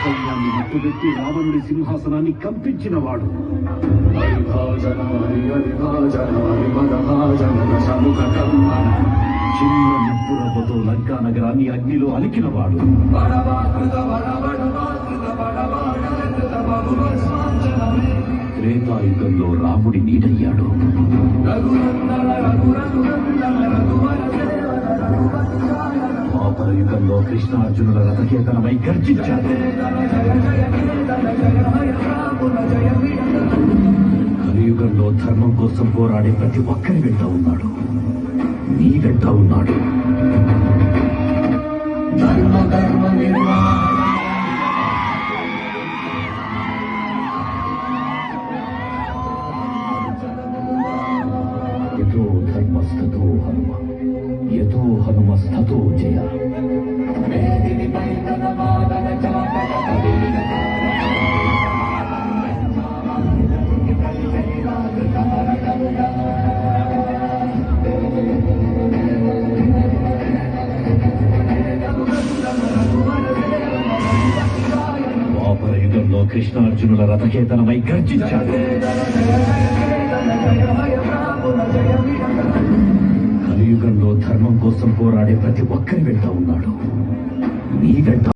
సైన్యాన్ని మట్టుబెట్టి రావణుడి సింహాసనాన్ని కంపించినవాడు. చిన్న నిప్పురవ్వతో లంకా నగరాన్ని అగ్నిలో అలికినవాడు. త్రేతాయుగంలో రాముడి నీడయ్యాడు. ద్వాపర యుగంలో కృష్ణార్జునుల రథకేతనమై గర్జించాడు. కలియుగంలో ధర్మం కోసం పోరాడే ప్రతి ఒక్కరి వెంట ఉన్నాడు. నీ వెంట ఉన్నాడు. యతో ధర్మస్తతో హనుమ, యతో హనుమస్తతో జయ. ద్వాపర యుగంలో కృష్ణార్జునుల రథకేతనమై గర్జించాడు. కలియుగంలో ధర్మం కోసం పోరాడే ప్రతి ఒక్కరి వెంట ఉన్నాడు. నీ వెంట